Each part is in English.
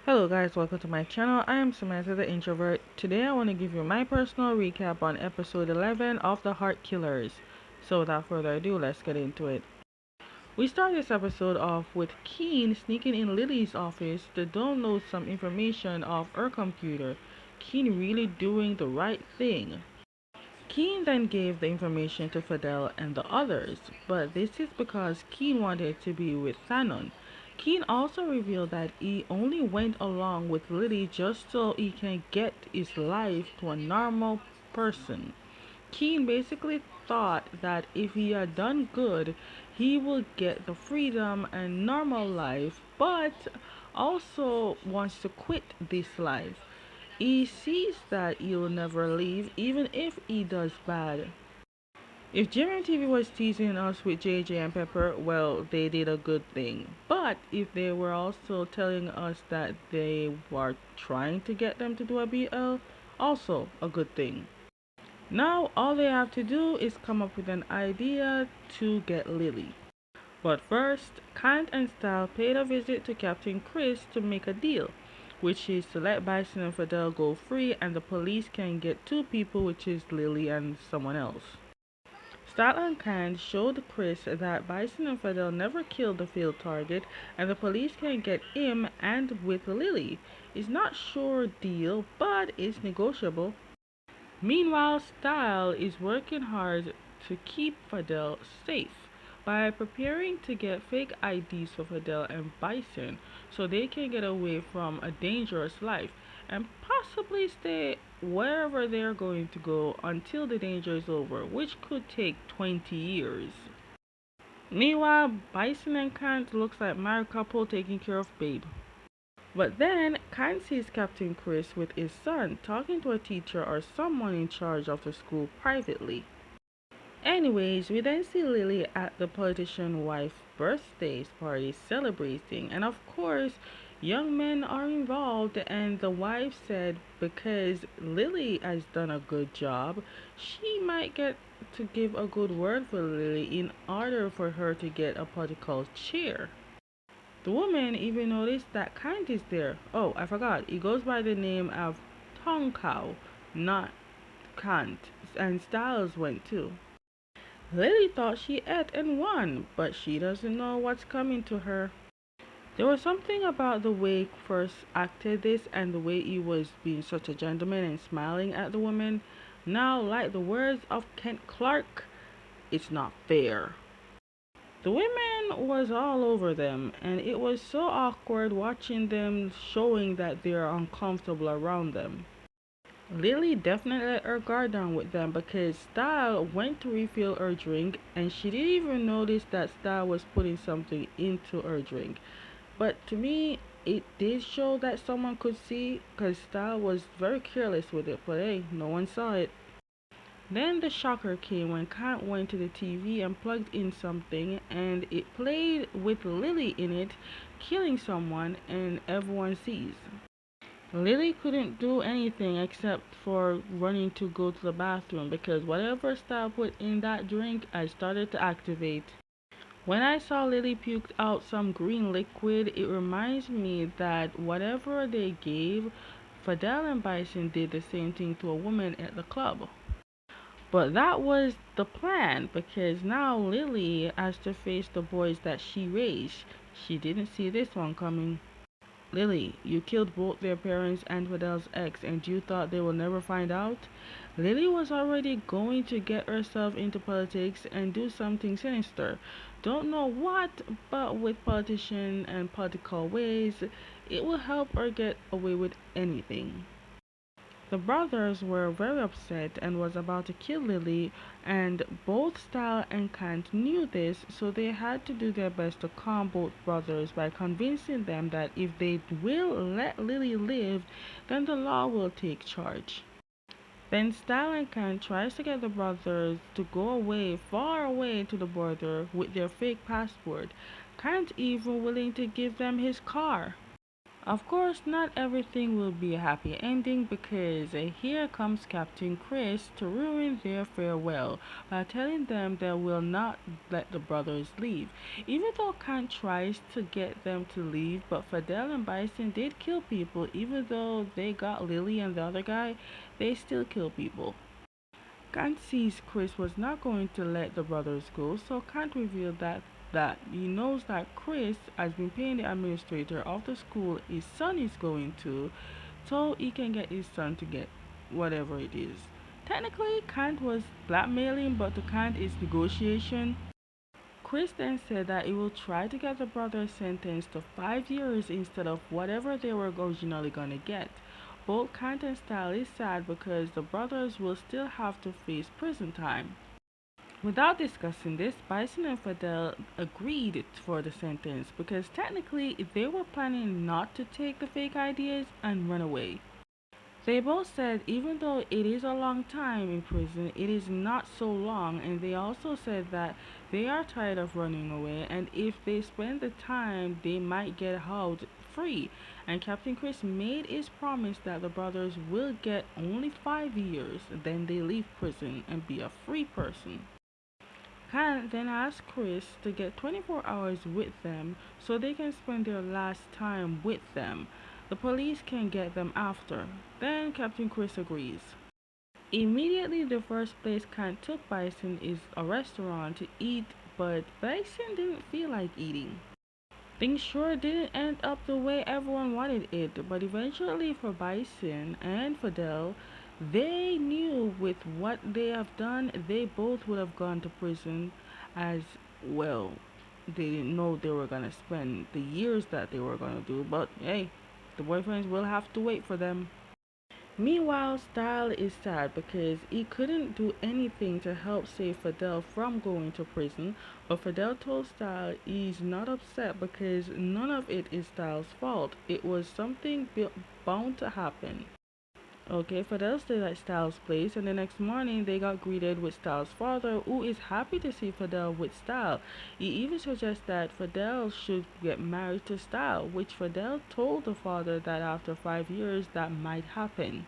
Hello guys, welcome to my channel. I am Samantha the Introvert. Today I want to give you my personal recap on episode 11 of The Heart Killers. So without further ado, let's get into it. We start this episode off with Keen sneaking in Lily's office to download some information off her computer. Keen really doing the right thing. Keen then gave the information to Fidel and the others, but this is because Keen wanted to be with Thanon. Keen also revealed that he only went along with Lily just so he can get his life to a normal person. Keen basically thought that if he had done good, he would get the freedom and normal life, but also wants to quit this life. He sees that he'll never leave, even if he does bad. If Jimmy TV was teasing us with JJ and Pepper, well, they did a good thing. But if they were also telling us that they were trying to get them to do a BL, also a good thing. Now, all they have to do is come up with an idea to get Lily. But first, Kant and Style paid a visit to Captain Chris to make a deal, which is to let Bison and Fidel go free and the police can get two people, which is Lily and someone else. Style and Kant showed Chris that Bison and Fidel never killed the field target and the police can get him and with Lily. It's not sure deal, but it's negotiable. Meanwhile, Style is working hard to keep Fidel safe by preparing to get fake IDs for Fidel and Bison so they can get away from a dangerous life and possibly stay wherever they're going to go until the danger is over, which could take 20 years. Meanwhile, Bison and Kant looks like married couple taking care of Babe. But then, Kant sees Captain Chris with his son talking to a teacher or someone in charge of the school privately. Anyways, we then see Lily at the politician wife's birthday party celebrating, and of course, young men are involved. And the wife said because Lily has done a good job, she might get to give a good word for Lily in order for her to get a political chair. The woman even noticed that Kant is there. Oh, I forgot. He goes by the name of Tonkow, not Kant. And Styles went too. Lily thought she ate and won, but she doesn't know what's coming to her. There was something about the way first acted this and the way he was being such a gentleman and smiling at the woman. Now, like the words of Kent Clark, it's not fair. The women was all over them, and it was so awkward watching them showing that they are uncomfortable around them. Lily definitely let her guard down with them because Style went to refill her drink and she didn't even notice that Style was putting something into her drink. But to me, it did show that someone could see because Style was very careless with it, but hey, no one saw it. Then the shocker came when Kat went to the TV and plugged in something and it played with Lily in it killing someone and everyone sees. Lily couldn't do anything except for running to go to the bathroom because whatever Style put in that drink I started to activate. When I saw Lily puked out some green liquid, it reminds me that whatever they gave, Fidel and Bison did the same thing to a woman at the club. But that was the plan because now Lily has to face the boys that she raised. She didn't see this one coming. Lily, you killed both their parents and Fidel's ex, and you thought they will never find out? Lily was already going to get herself into politics and do something sinister. Don't know what, but with politician and political ways, it will help her get away with anything. The brothers were very upset and was about to kill Lily, and both Style and Kant knew this, so they had to do their best to calm both brothers by convincing them that if they will let Lily live, then the law will take charge. Then Style and Kant tries to get the brothers to go away, far away to the border with their fake passport. Kant even willing to give them his car. Of course, not everything will be a happy ending because here comes Captain Chris to ruin their farewell by telling them they will not let the brothers leave. Even though Kant tries to get them to leave, but Fidel and Bison did kill people, even though they got Lily and the other guy, they still kill people. Kant sees Chris was not going to let the brothers go, so Kant revealed that he knows that Chris has been paying the administrator of the school his son is going to, so he can get his son to get whatever it is. Technically, Kant was blackmailing, but to Kant is negotiation. Chris then said that he will try to get the brothers sentenced to 5 years instead of whatever they were originally going to get. Both Kant and Style is sad because the brothers will still have to face prison time. Without discussing this, Bison and Fidel agreed for the sentence because technically they were planning not to take the fake ideas and run away. They both said even though it is a long time in prison, it is not so long, and they also said that they are tired of running away, and if they spend the time, they might get out free. And Captain Chris made his promise that the brothers will get only 5 years, then they leave prison and be a free person. Khan then asked Chris to get 24 hours with them so they can spend their last time with them. The police can get them after. Then Captain Chris agrees. Immediately, the first place Khan took Bison is a restaurant to eat, but Bison didn't feel like eating. Things sure didn't end up the way everyone wanted it, but eventually for Bison and Fidel, they knew with what they have done, they both would have gone to prison as well. They didn't know they were gonna spend the years that they were gonna do, but hey, the boyfriends will have to wait for them. Meanwhile, Style is sad because he couldn't do anything to help save Fidel from going to prison, but Fidel told Style he's not upset because none of it is Style's fault. It was something bound to happen. Okay, Fidel stayed at Styles' place, and the next morning they got greeted with Styles' father, who is happy to see Fidel with Style. He even suggests that Fidel should get married to Style, which Fidel told the father that after 5 years that might happen.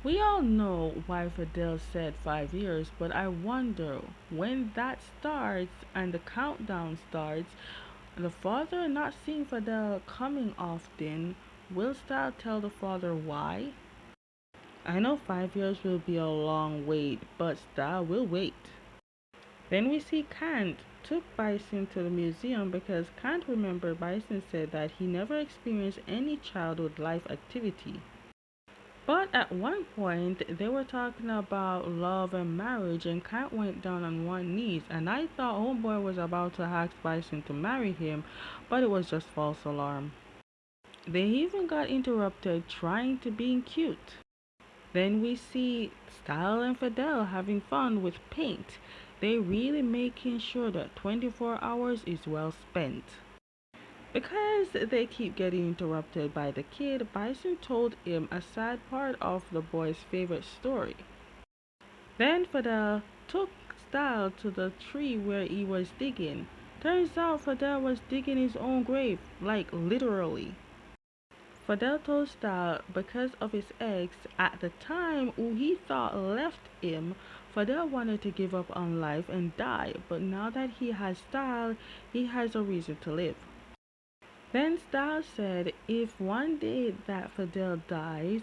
We all know why Fidel said 5 years, but I wonder when that starts and the countdown starts, the father not seeing Fidel coming often, will Style tell the father why? I know 5 years will be a long wait, but Style will wait. Then we see Kant took Bison to the museum because Kant remembered Bison said that he never experienced any childhood life activity. But at one point, they were talking about love and marriage, and Kant went down on one knee, and I thought Homeboy was about to ask Bison to marry him, but it was just false alarm. They even got interrupted trying to be cute. Then we see Style and Fidel having fun with paint. They really making sure that 24 hours is well spent. Because they keep getting interrupted by the kid, Bison told him a sad part of the boy's favorite story. Then Fidel took Style to the tree where he was digging. Turns out Fidel was digging his own grave, like literally. Fidel told Style because of his ex at the time who he thought left him, Fidel wanted to give up on life and die, but now that he has Style, he has a reason to live. Then Style said if one day that Fidel dies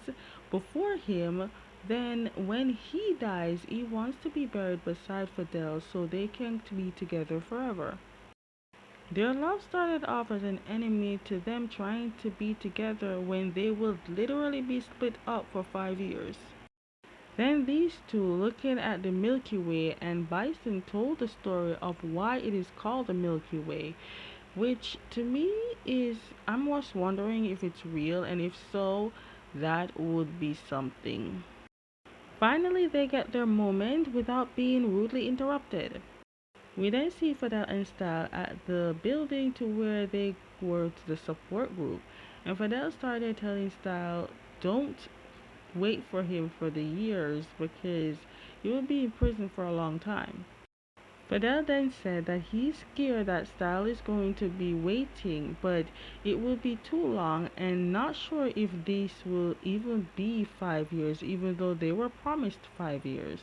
before him, then when he dies, he wants to be buried beside Fidel so they can be together forever. Their love started off as an enemy to them trying to be together when they will literally be split up for 5 years. Then these two looking at the Milky Way and Bison told the story of why it is called the Milky Way, which to me is I'm just wondering if it's real, and if so, that would be something. Finally, they get their moment without being rudely interrupted. We then see Fidel and Style at the building to where they were to the support group, and Fidel started telling Style, don't wait for him for the years because he will be in prison for a long time. Fidel then said that he's scared that Style is going to be waiting, but it will be too long and not sure if this will even be 5 years, even though they were promised 5 years.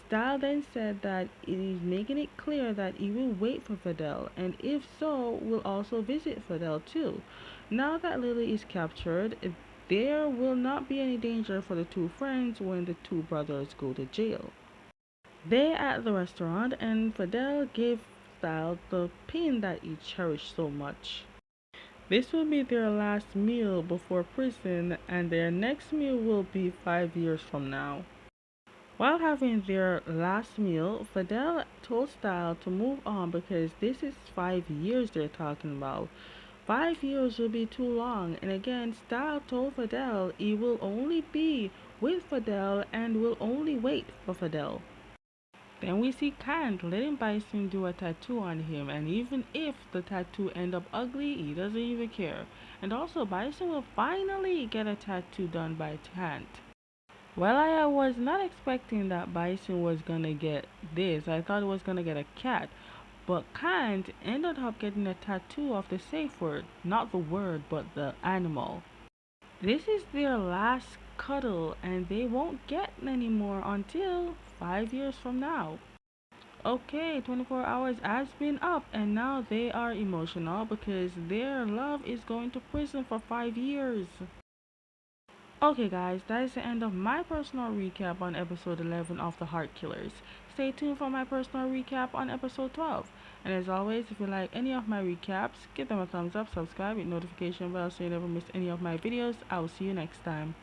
Style then said that it is making it clear that he will wait for Fidel, and if so, will also visit Fidel too. Now that Lily is captured, there will not be any danger for the two friends when the two brothers go to jail. They at the restaurant, and Fidel gave Style the pin that he cherished so much. This will be their last meal before prison, and their next meal will be 5 years from now. While having their last meal, Fidel told Style to move on because this is 5 years they're talking about. 5 years will be too long, and again, Style told Fidel he will only be with Fidel and will only wait for Fidel. Then we see Kant letting Bison do a tattoo on him, and even if the tattoo end up ugly, he doesn't even care. And also, Bison will finally get a tattoo done by Kant. Well, I was not expecting that Bison was gonna get this. I thought it was gonna get a cat. But Kant ended up getting a tattoo of the safe word. Not the word, but the animal. This is their last cuddle, and they won't get any more until 5 years from now. Okay, 24 hours has been up, and now they are emotional because their love is going to prison for 5 years. Okay, guys, that is the end of my personal recap on episode 11 of The Heart Killers. Stay tuned for my personal recap on episode 12. And as always, if you like any of my recaps, give them a thumbs up, subscribe, hit notification bell so you never miss any of my videos. I will see you next time.